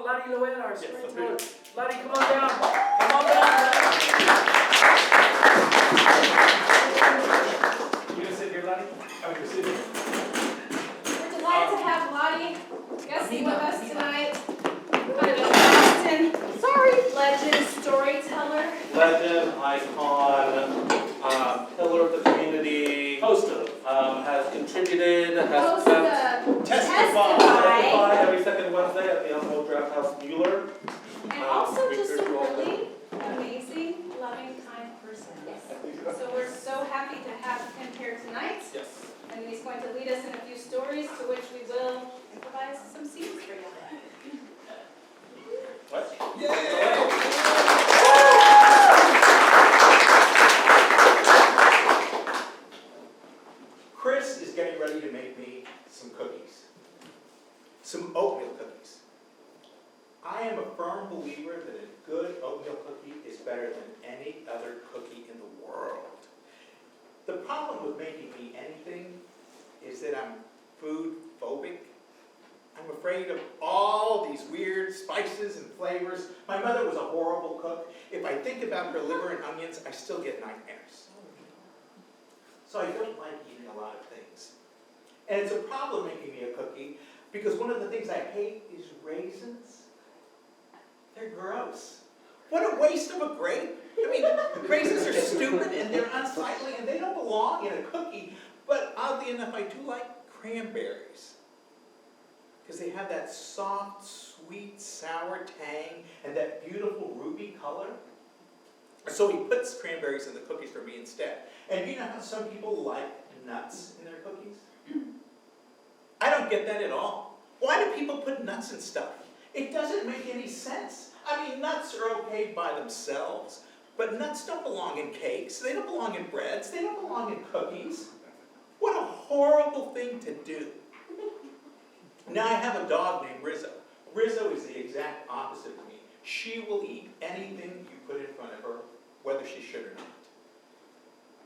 up Ladi Loera, our Yes, storyteller. Ladi, come on down. Come on down. You gonna sit here, Ladi? I'm gonna sit here. We're delighted to have Ladi guesting with us tonight. Kind of a Boston, legend storyteller. Legend, icon, pillar of the community, has contributed, Host testified testify. every second Wednesday at the Alamo Draft House Mueller. And also just a really amazing, loving, kind person. So we're so happy to have him here tonight. Yes. And he's going to lead us in a few stories to which we will improvise some scenes for you. What? Chris is getting ready to make me some cookies. Some oatmeal cookies. I am a firm believer that a good oatmeal cookie is better than any other cookie in the world. The problem with making me anything is that I'm food phobic. I'm afraid of all these weird spices and flavors. My mother was a horrible cook. If I think about her liver and onions, I still get nightmares. So I don't like eating a lot of things. And it's a problem making me a cookie because one of the things I hate is raisins. They're gross. What a waste of a grape. I mean, raisins are stupid and they're unsightly and they don't belong in a cookie. But oddly enough, I do like cranberries because they have that soft, sweet, sour tang and that beautiful ruby color. So he puts cranberries in the cookies for me instead. And you know how some people like nuts in their cookies? I don't get that at all. Why do people put nuts in stuff? It doesn't make any sense. I mean, nuts are okay by themselves, but nuts don't belong in cakes. They don't belong in breads. They don't belong in cookies. What a horrible thing to do. Now I have a dog named Rizzo. Rizzo is the exact opposite of me. She will eat anything you put in front of her, whether she should or not.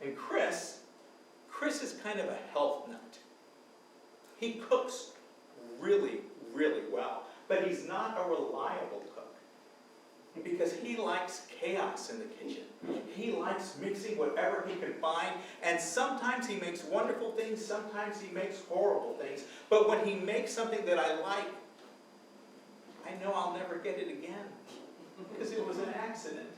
And Chris is kind of a health nut. He cooks really, really well, but he's not a reliable cook because he likes chaos in the kitchen. He likes mixing whatever he can find, and sometimes he makes wonderful things, sometimes he makes horrible things, but when he makes something that I like, I know I'll never get it again because it was an accident.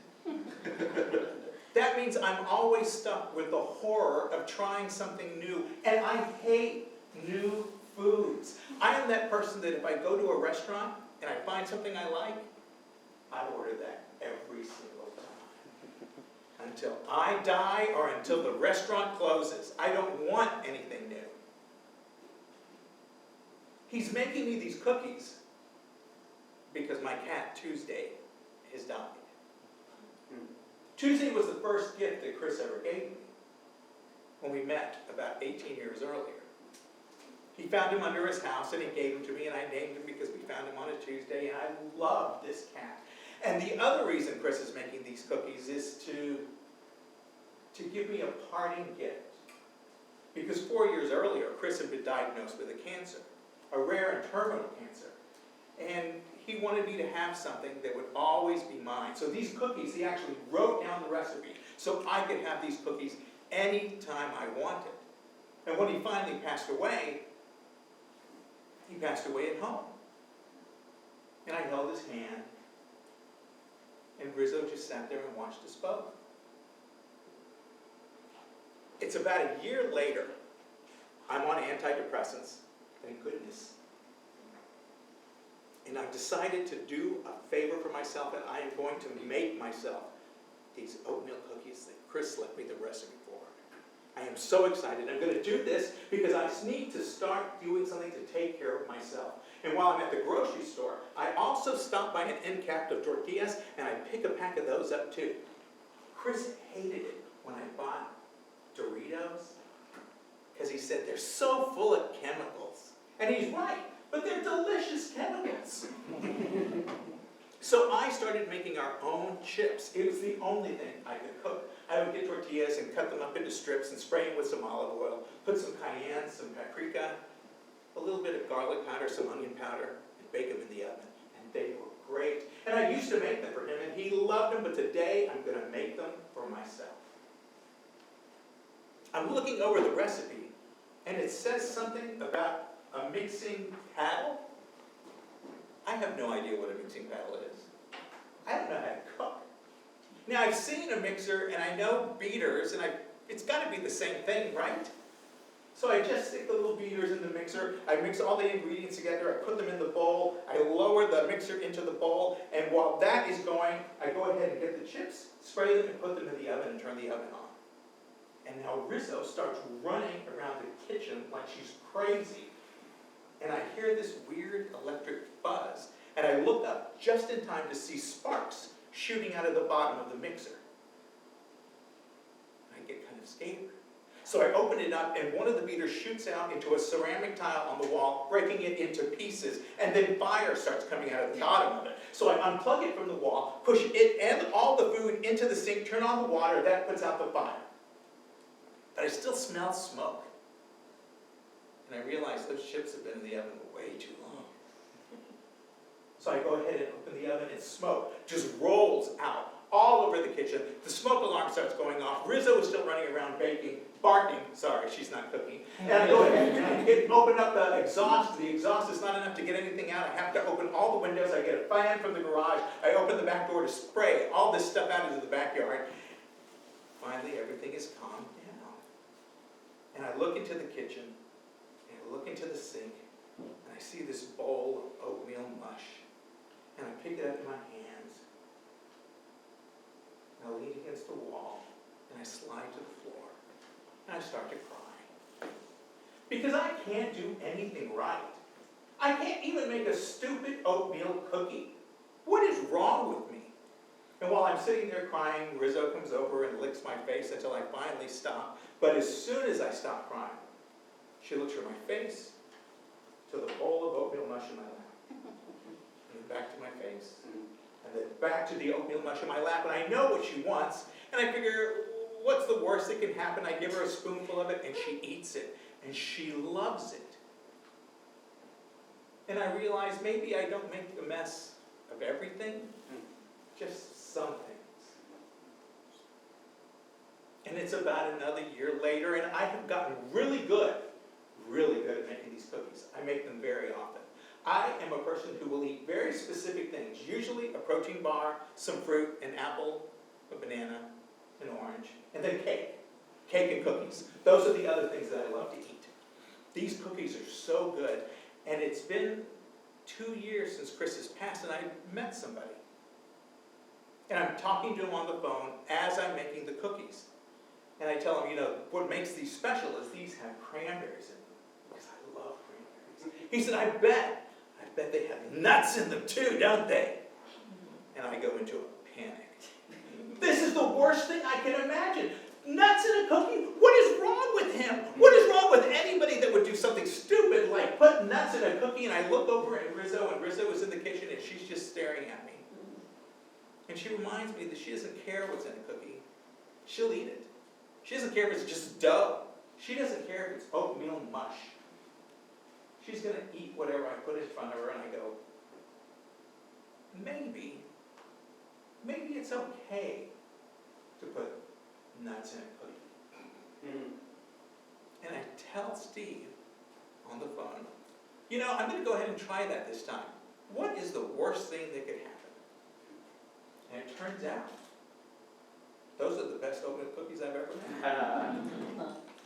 That means I'm always stuck with the horror of trying something new, and I hate new foods. I am that person that if I go to a restaurant and I find something I like, I order that every single time. Until I die or until the restaurant closes. I don't want anything new. He's making me these cookies because my cat Tuesday has died. Tuesday was the first gift that Chris ever gave me when we met about 18 years earlier. He found him under his house and he gave him to me, and I named him because we found him on a Tuesday, and I love this cat. And the other reason Chris is making these cookies is to give me a parting gift. Because 4 years earlier, Chris had been diagnosed with a cancer, a rare and terminal cancer. And he wanted me to have something that would always be mine. So these cookies, he actually wrote down the recipe so I could have these cookies anytime I wanted. And when he finally passed away, he passed away at home. And I held his hand, and Rizzo just sat there and watched us both. It's about a year later, I'm on antidepressants, thank goodness. And I've decided to do a favor for myself, and I am going to make myself these oatmeal cookies that Chris left me the recipe for. I am so excited. I'm going to do this because I need to start doing something to take care of myself. And while I'm at the grocery store, I also stop by an end cap of tortillas, and I pick a pack of those up too. Chris hated it when I bought Doritos because he said they're so full of chemicals. And he's right. But they're delicious chemicals. So I started making our own chips. It was the only thing I could cook. I would get tortillas and cut them up into strips and spray them with some olive oil, put some cayenne, some paprika, a little bit of garlic powder, some onion powder, and bake them in the oven. And they were great. And I used to make them for him, and he loved them, but today I'm going to make them for myself. I'm looking over the recipe, and it says something about a mixing paddle. I have no idea what a mixing paddle is. I don't know how to cook. Now, I've seen a mixer, and I know beaters, and it's got to be the same thing, right? So I just stick the little beaters in the mixer, I mix all the ingredients together, I put them in the bowl, I lower the mixer into the bowl, and while that is going, I go ahead and get the chips, spray them, and put them in the oven and turn the oven on. And now Rizzo starts running around the kitchen like she's crazy. And I hear this weird electric buzz, and I look up just in time to see sparks shooting out of the bottom of the mixer. I get kind of scared. So I open it up, and one of the beaters shoots out into a ceramic tile on the wall, breaking it into pieces, and then fire starts coming out of the bottom of it. So I unplug it from the wall, push it and all the food into the sink, turn on the water, that puts out the fire. But I still smell smoke. And I realize those chips have been in the oven way too long. So I go ahead and open the oven, and smoke just rolls out all over the kitchen. The smoke alarm starts going off. Rizzo is still running around baking, barking. Sorry, she's not cooking. And I go ahead and open up the exhaust. The exhaust is not enough to get anything out. I have to open all the windows. I get a fan from the garage. I open the back door to spray all this stuff out into the backyard. Finally, everything is calmed down. And I look into the kitchen, and I look into the sink, and I see this bowl of oatmeal mush. And I pick it up in my hands, and I lean against the wall, and I slide to the floor, and I start to cry. Because I can't do anything right. I can't even make a stupid oatmeal cookie. What is wrong with me? And while I'm sitting there crying, Rizzo comes over and licks my face until I finally stop. But as soon as I stop crying, she looks from my face to the bowl of oatmeal mush in my lap. And then back to my face. And then back to the oatmeal mush in my lap. And I know what she wants. And I figure, what's the worst that can happen? I give her a spoonful of it, and she eats it. And she loves it. And I realize maybe I don't make a mess of everything, just some things. And it's about another year later, and I have gotten really good at making these cookies. I make them very often. I am a person who will eat very specific things, usually a protein bar, some fruit, an apple, a banana, an orange, and then cake. Cake and cookies. Those are the other things that I love to eat. These cookies are so good, and it's been 2 years since Chris has passed, and I met somebody. And I'm talking to him on the phone as I'm making the cookies. And I tell him, what makes these special is these have cranberries in them, because I love cranberries. He said, I bet they have nuts in them too, don't they? And I go into a panic. This is the worst thing I can imagine. Nuts in a cookie? What is wrong with him? What is wrong with anybody that would do something stupid like put nuts in a cookie? And I look over at Rizzo, and Rizzo is in the kitchen, and she's just staring at me. And she reminds me that she doesn't care what's in a cookie. She'll eat it. She doesn't care if it's just dough. She doesn't care if it's oatmeal mush. She's going to eat whatever I put in front of her, and I go, maybe it's okay to put nuts in a cookie. And I tell Steve on the phone, I'm going to go ahead and try that this time. What is the worst thing that could happen? And it turns out, those are the best oatmeal cookies I've ever had.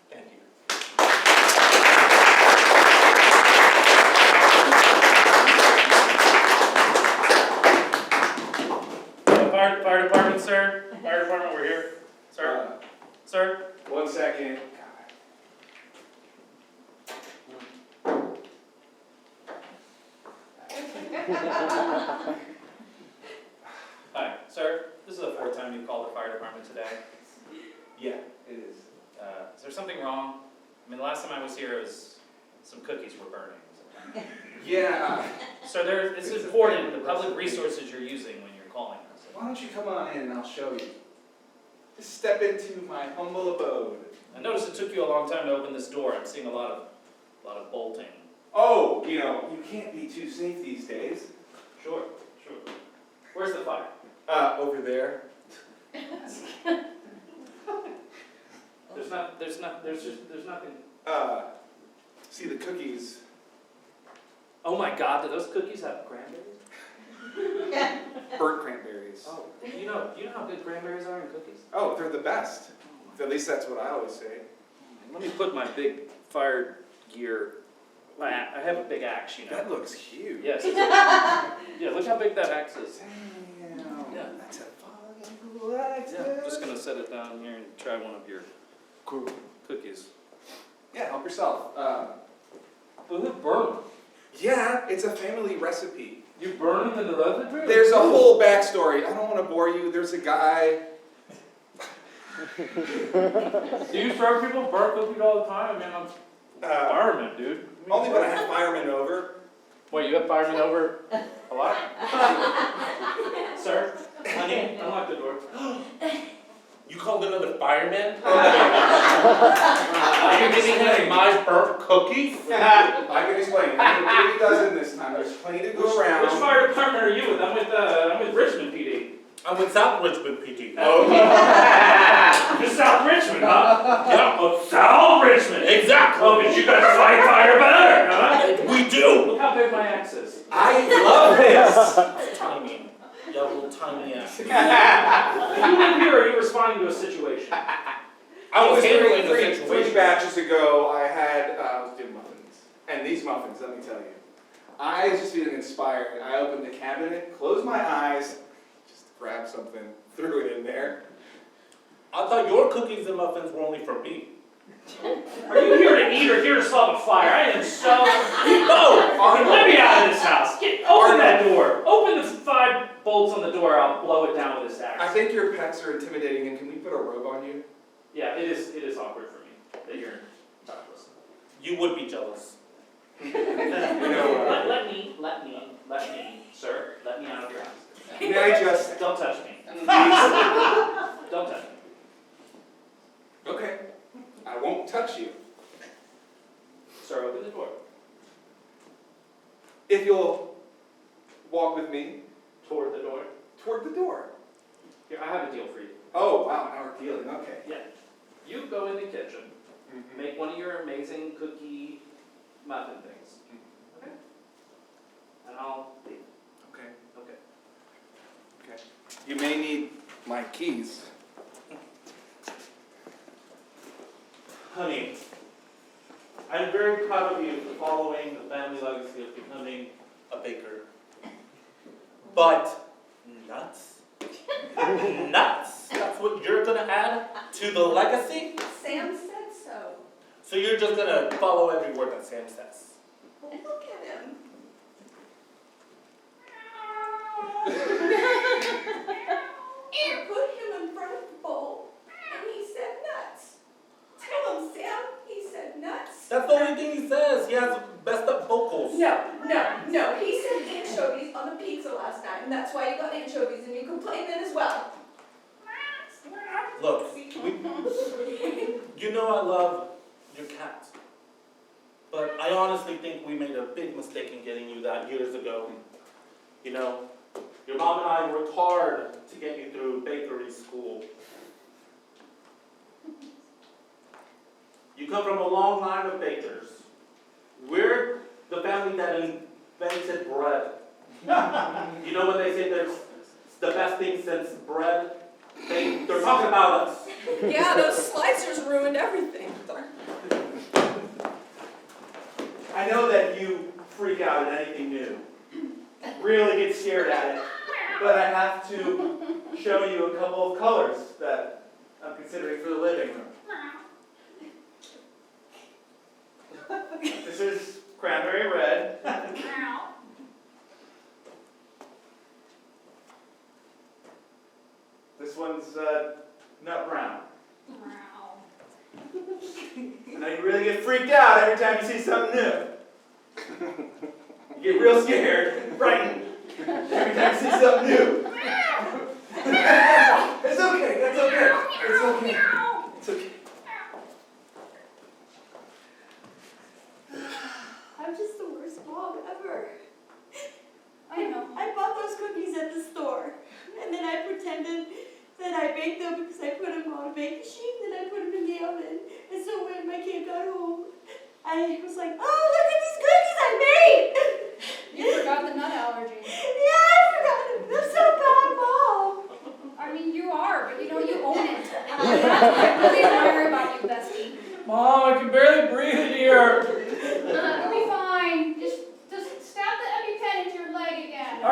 Thank you. Fire department, sir. Fire department, we're here. Sir. Sir. 1 second. Hi, sir. This is the fourth time you've called the fire department today. Yeah, it is. Is there something wrong? I mean, the last time I was here, some cookies were burning. Yeah. So it's important, the public resources you're using when you're calling us. Why don't you come on in and I'll show you. Just step into my humble abode. I noticed it took you a long time to open this door. I'm seeing a lot of bolting. Oh, you can't be too safe these days. Sure. Where's the fire? Over there. There's nothing. See the cookies. Oh my God, do those cookies have cranberries? Burnt cranberries. Oh, you know how good cranberries are in cookies? Oh, they're the best. At least that's what I always say. Let me put my big fire gear. I have a big axe, you know. That looks huge. Yes. Yeah, look how big that axe is. Damn. Yeah. That's a fucking cool axe, Yeah, I'm just gonna set it down here and try one of your cookies. Yeah, help yourself. Who burned them? Yeah, it's a family recipe. You burn them in the recipe? There's a whole backstory. I don't want to bore you. There's a guy. Do you serve people burnt cookies all the time? I mean, I'm fireman, dude. Only when I have firemen over. Wait, you have firemen over a lot? Sir? Honey, Unlock the door. you called another fireman? Are you giving him my burnt cookies? I can explain. I'm going to do a dozen this time. There's plenty to go around. Which fire department are you with? I'm with Richmond PD. I'm with South Richmond PT. Oh, just South Richmond, huh? Yeah, oh, South Richmond. Exactly. Oh, because you guys fight fire better, huh? We do. Look how big my axe is. I love this. Tiny. You have a little tiny ass. Are you in here or are you responding to a situation? I was handling the three situation. batches ago. I was doing muffins, and these muffins, let me tell you, I was just feeling inspired. I opened the cabinet, closed my eyes, just grabbed something, threw it in there. I thought your cookies and muffins were only for me. Are you here to eat or here to stop a fire? I am so... No! Okay, let me out of this house. Open that door. Open the 5 bolts on the door. I'll blow it down with this axe. I think your pets are intimidating, and can we put a robe on you? Yeah, it is awkward for me that you're topless. You would be jealous. You know, Let me, sir, let me out of your house. may I just... Don't touch me. Don't touch me. Okay, I won't touch you. Sir, open the door. If you'll walk with me Toward the door. toward the door. Here, I have a deal for you. Oh, wow, now we're dealing, okay. Yeah. You go in the kitchen, make one of your amazing cookie muffin things. Okay? And I'll leave. Okay. Okay. Okay. You may need my keys. Honey, I'm very proud of you for following the family legacy of becoming a baker. But nuts? Nuts? That's what you're gonna add to the legacy? Sam said so. So you're just gonna follow every word that Sam says? Look at him. And put him in front of the bowl, and he said nuts. Tell him, Sam, he said nuts. That's the only thing he says. He has messed up vocals. No, he said anchovies on the pizza last night, and that's why you got anchovies, and you complained then as well. Look, you know I love your cat. But I honestly think we made a big mistake in getting you that years ago. You know, your mom and I worked hard to get you through bakery school. You come from a long line of bakers. We're the family that invented bread. You know when they say there's the best thing since bread? They're talking about us. Yeah, those slicers ruined everything. I know that you freak out at anything new, really get scared at it, but I have to show you a couple of colors that I'm considering for the living room. This is cranberry red. This one's nut brown. I know you really get freaked out every time you see something new. You get real scared, frightened, every time you see something new. It's okay, that's okay. It's okay. It's okay. I'm just the worst mom ever. I know. I bought those cookies at the store.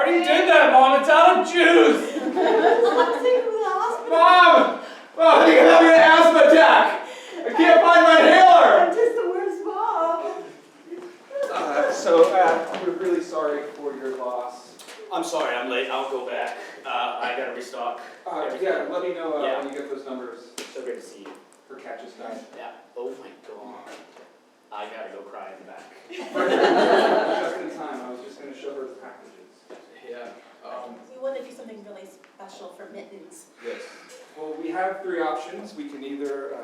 already did that, Mom. It's out of juice. Mom! Mom, I think I'm having an asthma attack. I can't find my inhaler. I'm just the worst mom. We're really sorry for your loss. I'm sorry, I'm late. I'll go back. I gotta restock. Yeah, let me know Yeah. when you get those numbers So great to see you. for catches night. Yeah. Oh my God. I gotta go cry in the back. Just in time, I was just gonna show her the packages. Yeah. We want to do something really special for Mittens. Yes. Well, we have three options. We can either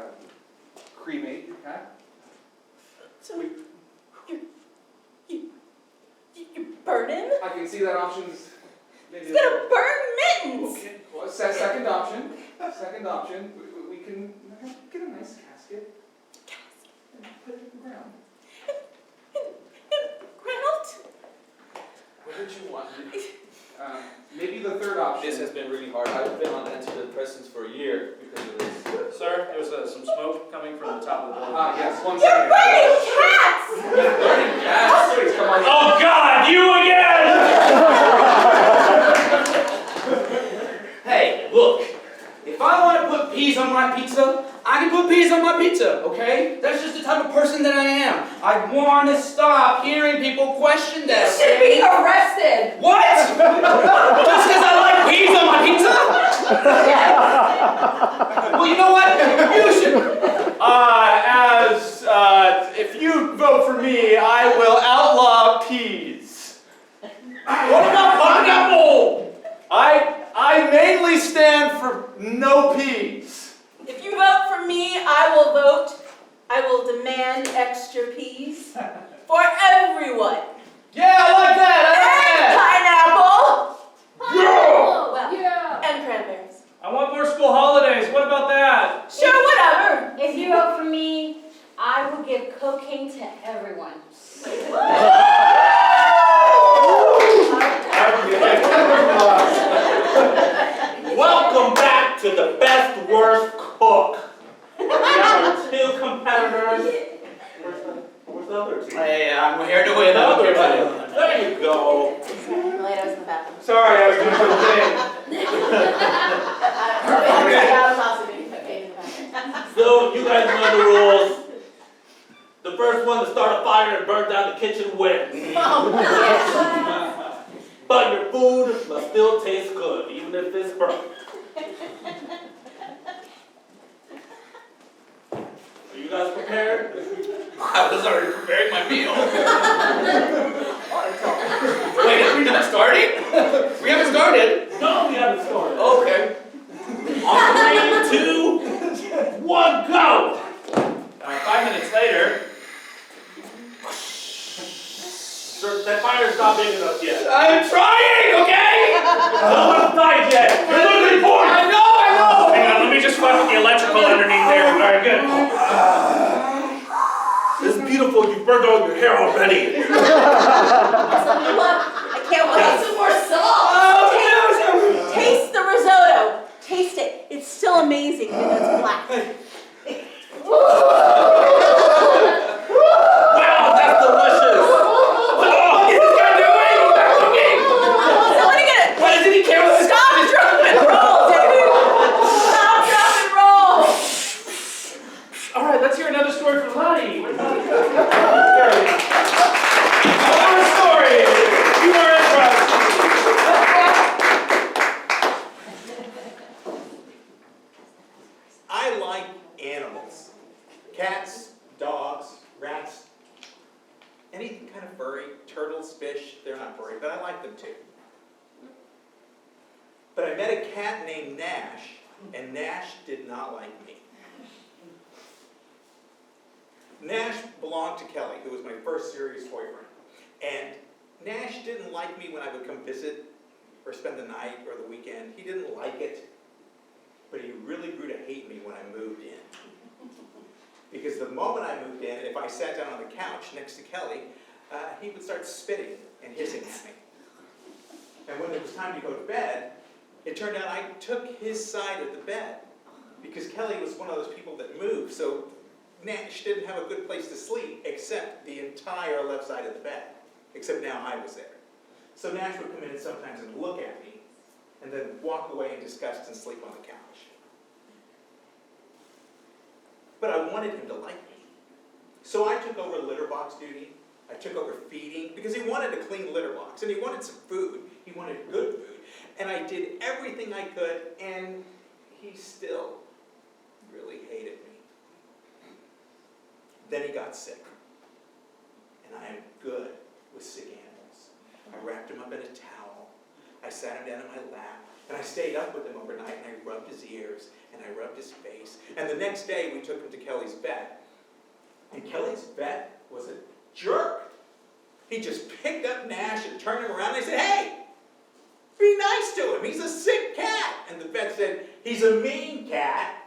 cremate your cat. So you burn him? I can see that option's maybe. He's gonna burn Mittens! Okay. Well, second option. Second option. We can get a nice casket and put it in the ground. Ground? What did you want? Maybe the third option. This has been really hard. I've been on antidepressants for a year because of this. Sir, there's some smoke coming from the top of the building. Yes, one You're second. burning cats! Burning cats? Please, come on. Oh God, you again! Hey, look. If I want to put peas on my pizza, I can put peas on my pizza, okay? That's just the type of person that I am. I want to stop hearing people question that. You should be arrested! What? Just because I like peas on my pizza? Well, you know what? You should. If you vote for me, I will outlaw peas. What about pineapple? I mainly stand for no peas. If you vote for me, I will demand extra peas for everyone. Yeah, I like that. And pineapple! Yeah. Well, Yeah. and cranberries. I want more school holidays. What about that? Sure, whatever. If you vote for me, I will give cocaine to everyone. Welcome back to the best, worst cook. We have our two competitors. Where's the other two? Hey, I'm here to win. I don't care about it. There you go. Miletos in the bathroom. Sorry, I was doing something. So, you guys know the rules. The first one to start a fire and burn down the kitchen wins. But your food must still taste good, even if it's burnt. Are you guys prepared? I was already preparing my meal. Wait, are we not starting? We haven't started. No, we haven't started. Okay. On 3, 2, 1, go! 5 minutes later. Sir, that fire's not big enough yet. I'm trying, okay? No one's died yet. You're looking for it. I know. Hang on, let me just fuck with the electrical underneath there. All right, good. This is beautiful. You burned all your hair already. I can't wait. Some more salt. Taste the risotto. Taste it. It's still amazing, even though it's black. Wow, that's delicious. What is this guy doing? He's not cooking. Somebody get it. Why doesn't he care what this Stop, drop, and roll, David. Stop, drop, and roll. All right, let's hear another story from Ladi. What about Another story. You are impressed. I like animals. Cats, dogs, rats, anything kind of furry. Turtles, fish, they're not furry, but I like them too. But I met a cat named Nash, and Nash did not like me. Nash belonged to Kelly, who was my first serious boyfriend. And Nash didn't like me when I would come visit or spend the night or the weekend. He didn't like it. But he really grew to hate me when I moved in. Because the moment I moved in, if I sat down on the couch next to Kelly, he would start spitting and hissing at me. And when it was time to go to bed, it turned out I took his side of the bed. Because Kelly was one of those people that moved, so Nash didn't have a good place to sleep except the entire left side of the bed. Except now I was there. So Nash would come in sometimes and look at me, and then walk away in disgust and sleep on the couch. But I wanted him to like me. So I took over litter box duty. I took over feeding, because he wanted a clean litter box, and he wanted some food. He wanted good food. And I did everything I could, and he still really hated me. Then he got sick. And I am good with sick animals. I wrapped him up in a towel. I sat him down in my lap. And I stayed up with him overnight, and I rubbed his ears, and I rubbed his face. And the next day, we took him to Kelly's vet. And Kelly's vet was a jerk. He just picked up Nash and turned him around, and I said, hey, be nice to him. He's a sick cat. And the vet said, he's a mean cat.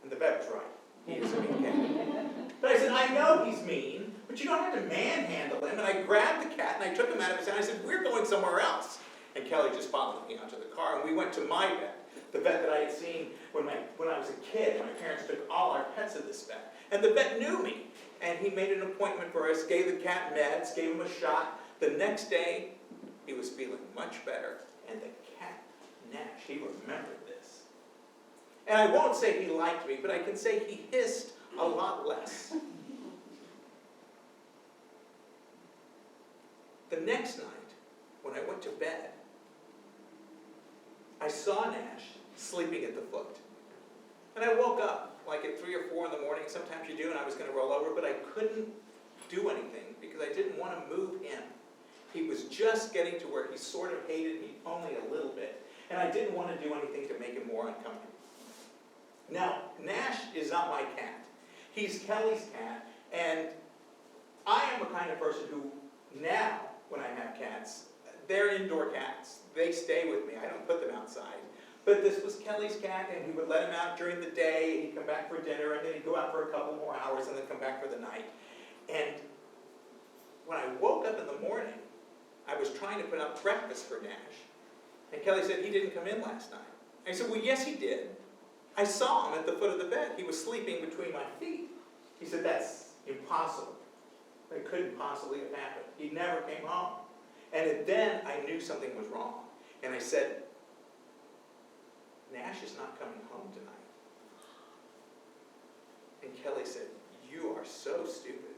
And the vet was right. He is a mean cat. But I said, I know he's mean, but you don't have to manhandle him. And I grabbed the cat, and I took him out of his hand. I said, we're going somewhere else. And Kelly just followed me out to the car, and we went to my vet, the vet that I had seen when I was a kid. My parents took all our pets to this vet. And the vet knew me, and he made an appointment for us, gave the cat meds, gave him a shot. The next day, he was feeling much better, and the cat, Nash, he remembered this. And I won't say he liked me, but I can say he hissed a lot less. The next night, when I went to bed, I saw Nash sleeping at the foot. And I woke up like at 3 or 4 in the morning, sometimes you do, and I was going to roll over, but I couldn't do anything because I didn't want to move him. He was just getting to where he sort of hated me only a little bit, and I didn't want to do anything to make him more uncomfortable. Now, Nash is not my cat. He's Kelly's cat, and I am a kind of person who now, when I have cats, they're indoor cats. They stay with me. I don't put them outside. But this was Kelly's cat, and he would let him out during the day, and he'd come back for dinner, and then he'd go out for a couple more hours, and then come back for the night. And when I woke up in the morning, I was trying to put out breakfast for Nash. And Kelly said, he didn't come in last night. I said, well, yes, he did. I saw him at the foot of the bed. He was sleeping between my feet. He said, that's impossible. It couldn't possibly have happened. He never came home. And then I knew something was wrong. And I said, Nash is not coming home tonight. And Kelly said, you are so stupid.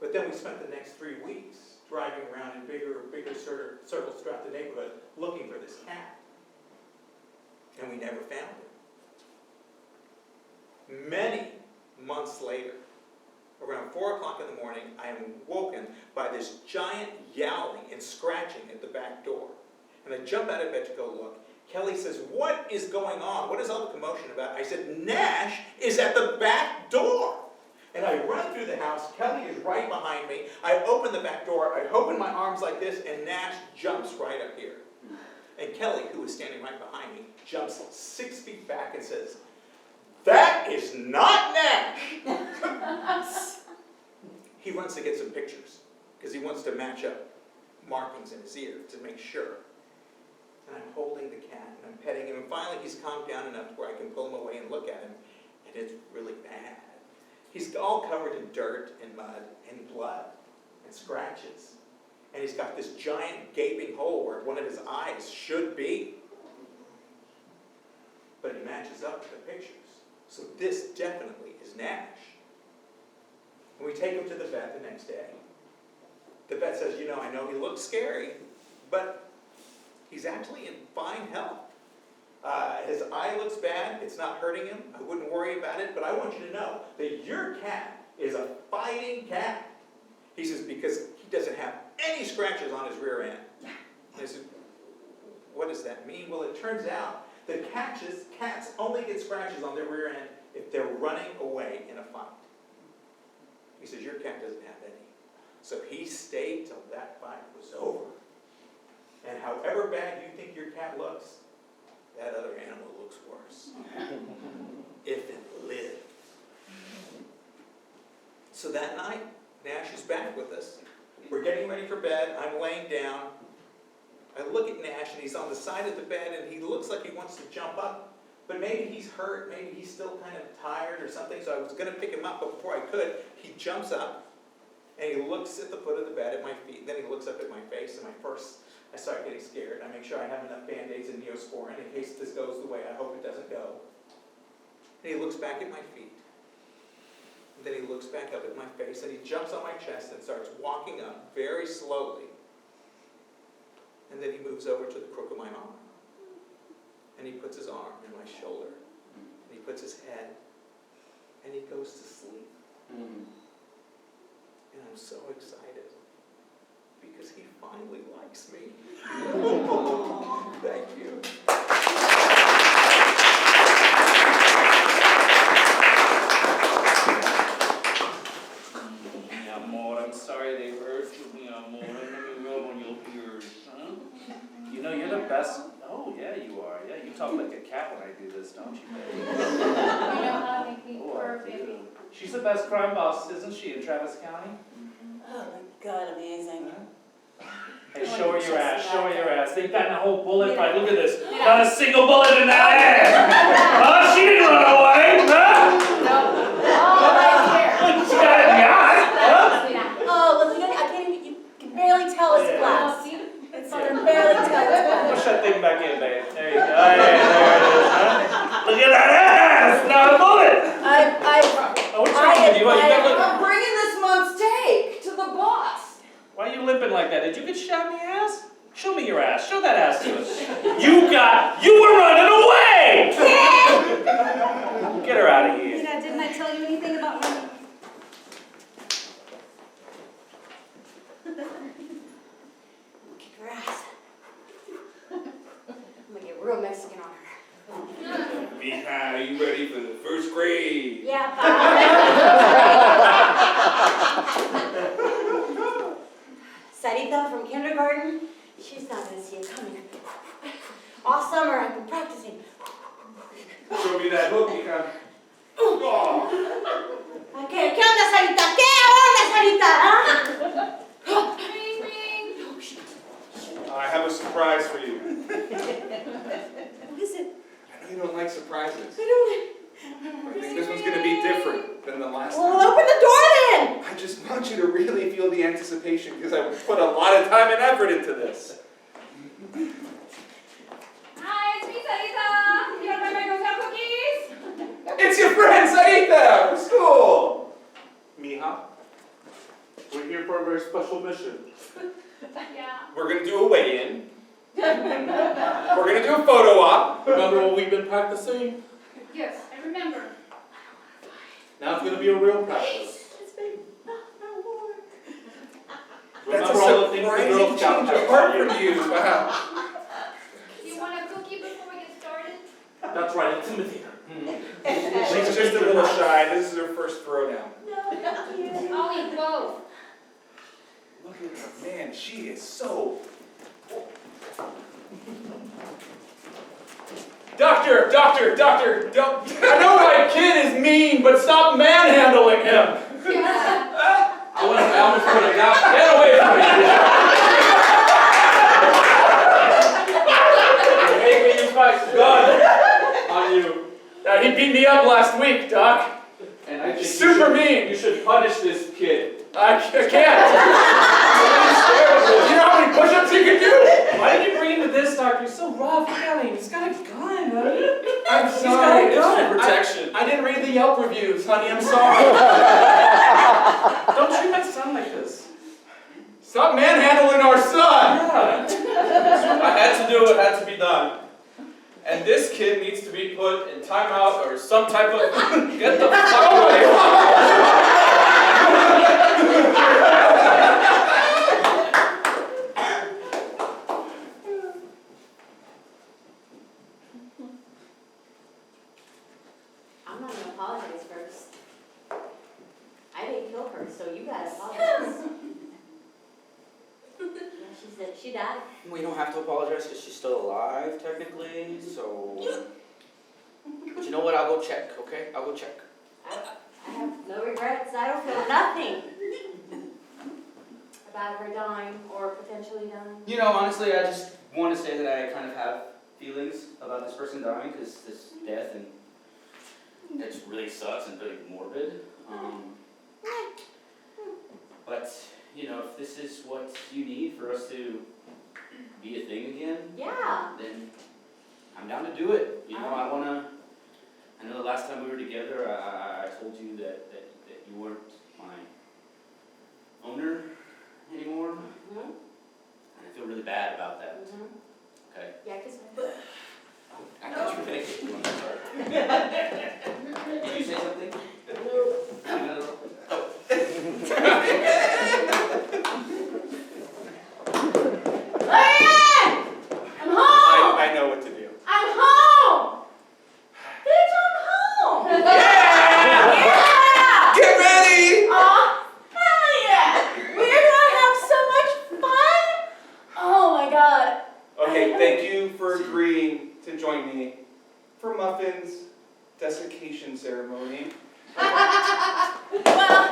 But then we spent the next 3 weeks driving around in bigger circles throughout the neighborhood looking for this cat. And we never found him. Many months later, around 4 o'clock in the morning, I am woken by this giant yowling and scratching at the back door. And I jump out of bed to go look. Kelly says, what is going on? What is all the commotion about? I said, Nash is at the back door. And I run through the house. Kelly is right behind me. I open the back door. I open my arms like this, and Nash jumps right up here. And Kelly, who was standing right behind me, jumps 6 feet back and says, that is not Nash. He runs to get some pictures because he wants to match up markings in his ear to make sure. And I'm holding the cat and I'm petting him, and finally he's calmed down enough to where I can pull him away and look at him, and it's really bad. He's all covered in dirt and mud and blood and scratches. And he's got this giant gaping hole where one of his eyes should be. But he matches up with the pictures. So this definitely is Nash. And we take him to the vet the next day. The vet says, you know, I know he looks scary, but he's actually in fine health. His eye looks bad. It's not hurting him. I wouldn't worry about it, but I want you to know that your cat is a fighting cat. He says, because he doesn't have any scratches on his rear end. I said, what does that mean? Well, it turns out that cats only get scratches on their rear end if they're running away in a fight. He says, your cat doesn't have any. So he stayed till that fight was over. And however bad you think your cat looks, that other animal looks worse. If it lived. So that night, Nash is back with us. We're getting ready for bed. I'm laying down. I look at Nash, and he's on the side of the bed, and he looks like he wants to jump up. But maybe he's hurt. Maybe he's still kind of tired or something, so I was going to pick him up, but before I could, he jumps up, And he looks at the foot of the bed at my feet, then he looks up at my face, and I start getting scared. I make sure I have enough Band-Aids and Neosporin in case this goes the way I hope it doesn't go. And he looks back at my feet. And then he looks back up at my face, and he jumps on my chest and starts walking up very slowly. And then he moves over to the crook of my arm. And he puts his arm in my shoulder. And he puts his head. And he goes to sleep. And I'm so excited. Because he finally likes me. Thank you. Mi amor, I'm sorry they hurt you, mi amor. Let me rub on your ears, huh? You know, you're the best. Oh, yeah, you are. Yeah, you talk like a cat when I do this, don't you, baby? You know how to make me Oh, purr, I do. baby. She's the best crime boss, isn't she, in Travis County? Oh my God, amazing. Hey, show her your ass, show her your ass. They've gotten a whole bullet fight. Look at this. Not a single bullet in that ass. Huh? She didn't run away, huh? No. Oh, right here. She got it in the eye, huh? Oh, look, I can't even, you can barely tell it's Yeah. glass. See? It's you can barely tell it's glass. Push that thing back in, babe. There you go. Hey, there it is, huh? Look at that ass! Not a bullet! Oh, what's wrong with you? I'm bringing this month's take to the boss. Why are you limping like that? Did you get shot in the ass? Show me your ass. Show that ass to us. You were running away! Get her out of here. You know, didn't I tell you anything about my... Kick her ass. I'm gonna get real Mexican on her. Mija, are you ready for the first grade? Yeah, Sarita from kindergarten, she's not gonna see it coming. All summer I've been practicing. Show me that hook, Mija. Oh. ¿Qué onda, Sarita? ¿Qué onda, Sarita? ¿Ah? Ring, ring. Oh, shit. I have a surprise for you. What is it? I know you don't like surprises. I I think this one's going to be different than the last don't... Well, time. open the door then! I just want you to really feel the anticipation because I put a lot of time and effort into this. Hi, it's me, Sarita. You want my Girl Scout cookies? It's your friend Sarita from school. Mija, we're here for a very special mission. Yeah. We're going to do a weigh-in. We're going to do a photo op. Remember what we've been practicing? Yes, I remember. Now it's going to be a real practice. That's Remember all the things the surprising Girl Scouts change have of heart taught you? from you. Wow. You want a cookie before we get started? That's right, intimidate her. She's just a little shy. This is her first throwdown. No, thank you. I'll eat both. Look at her, man. She is so... Doctor, don't... I know my kid is mean, but stop manhandling him. Yeah. I almost put a gap. Get away from me! You make me use my gun On you. He beat me up last week, Doc. And I think Super mean. You should punish this kid. I can't. You know how many push-ups he can do? Why did you bring him to this, doctor? He's so rough. Look at him. He's got a gun, honey. I'm He's sorry. got a gun. Protection. I didn't read the Yelp reviews, honey. I'm sorry. Don't treat my son like this. Stop manhandling our son. Yeah. I had to do what had to be done. And this kid needs to be put in timeout or some type of... Get the fuck away I'm not gonna apologize first. I didn't kill her, so you gotta apologize. Yeah, she died. We don't have to apologize because she's still alive, technically, so... But you know what, I'll go check, okay? I'll go check. I have no regrets. I don't feel nothing about her dying or potentially dying. You know, honestly, I just want to say that I kind of have feelings about this person dying because this death, and it really sucks and really morbid. But But, you know, if this is what you need for us to be a thing again, Yeah. then I'm down to do it. You know, I know the last time we were together, I told you that you weren't my owner anymore. Mm-hmm. And I feel really bad about that. Mm-hmm. Okay? Yeah, because I thought you were gonna get you on that part. Did you say something? No. Loera! I'm home! I know what to do. I'm home! Bitch, I'm home! Yeah! Get ready! Aw, hell yeah! We're gonna have so much fun! Oh my god. Okay, thank you for agreeing to join me for Muffin's desiccation ceremony. Well,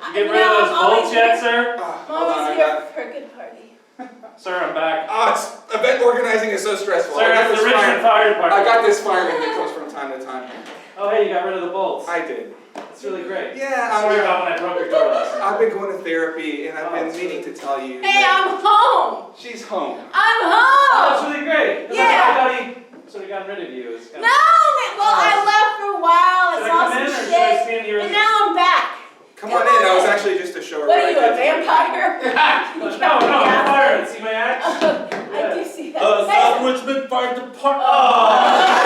You get rid of those bolts yet, sir? Ah, I'm hold on, always I here got. for a good party. Sir, I'm back. Event organizing is so stressful. Sir, it's the Richmond Fire Department. I got this fireman that comes from time to time. Oh, hey, you got rid of the bolts. I did. That's really great. Yeah, Sorry about when I broke your door last time. I've been going to therapy, and I've Oh, been that's meaning to tell you. Hey, that I'm home! she's home. I'm Oh, home! that's really great. Yeah. I thought he sort of got rid of you. It's No, kind of... man, well, I left for a while, I Should I saw come in, some or should I shit, stand here? and now I'm back. Come on in. I was actually just to show her What are I you, a did. vampire? No, I'm a fireman. See my axe? I do see that. South Richmond Fire Department. Oh,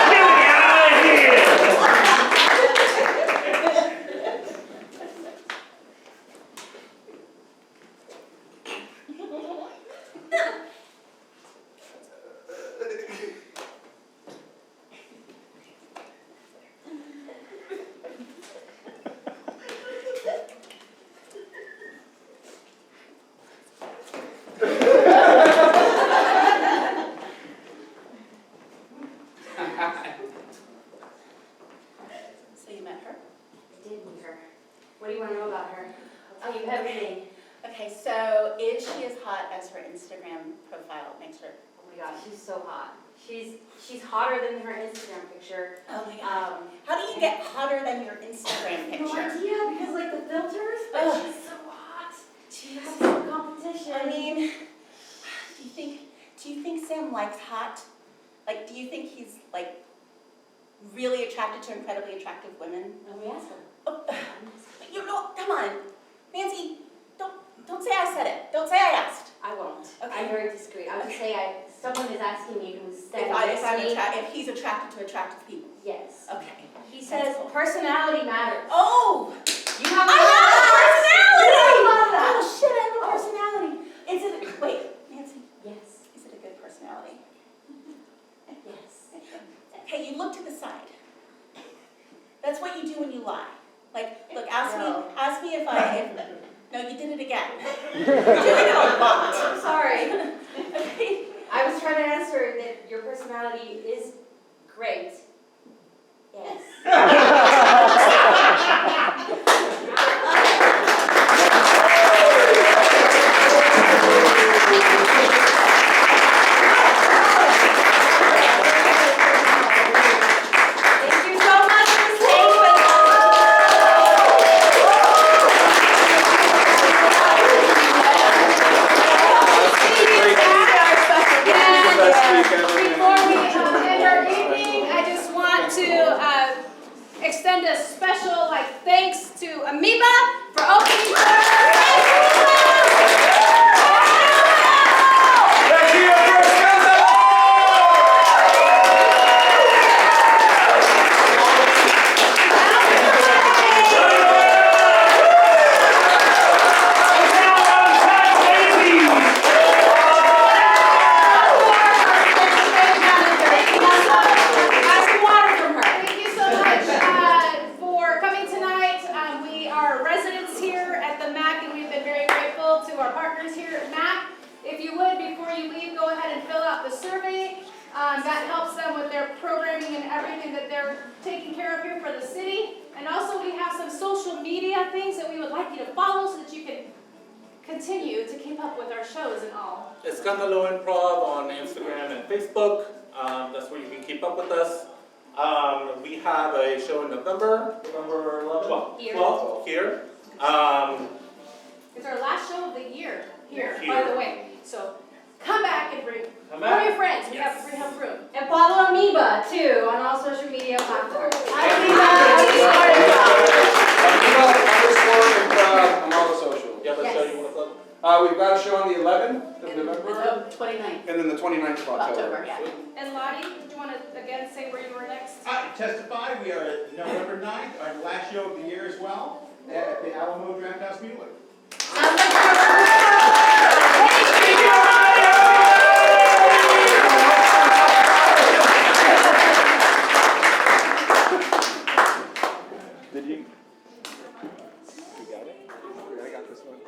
get me out of here! So you met her? I did meet her. What do you want to know about her? I'll tell you everything. Okay, so is she as hot as her Instagram profile makes her? Oh my gosh, she's so hot. She's hotter than her Instagram picture. Oh my god. How do you get hotter than your Instagram No picture? idea, because like the filters, but Ugh. she's so hot. She has Jeez. some competition. I mean, do you think Sam likes hot? Like, do you think he's like really attracted to incredibly attractive women? Let me ask her. Oh, you know, come on, Nancy, don't say I said it. Don't say I asked. I won't. Okay. I'm very discreet. I would just say someone is asking me who's standing If he's attracted to attractive people. Yes. Okay. He says personality matters. Oh, You have I have a personality. I love that. Oh shit, I have a personality. Is it? Wait, Nancy. Yes. Is it a good personality? Yes. Okay, you look to the side. That's what you do when you lie. Like, look, ask me if no, you did it again. You're doing it a lot. I'm sorry. Okay. I was trying to answer that your personality is great. Yes. Thank you so much for staying with Before we end our evening, I just want to extend a special thanks to Amoeba for opening Let's hear it for Escandalo! Thank you so much for coming tonight. We are residents here at the MAC, and we've been very grateful to our partners here at MAC. If you would, before you leave, go ahead and fill out the survey. That helps them with their programming and everything that they're taking care of here for the city. And also, we have some social media things that we would like you to follow so that you can continue to keep up with our shows and all. Escandalo Improv on Instagram and Facebook. That's where you can keep up with us. We have a show in November 11th? Here. 12th here. It's our last show of the year here, by the way. So come back and bring Come all back. your friends. We have room. And follow Amoeba too on all social media platforms. I'm all the social. You have a show you want to plug? We've got a show on the 11th of November, 29th and then the 29th of October. October, yeah. And Ladi, do you want to again say where you were next? I testify, we are at November 9th, our last show of the year as well, at the Alamo Draft House Mueller. Sounds like Did you? You got it? I got this one.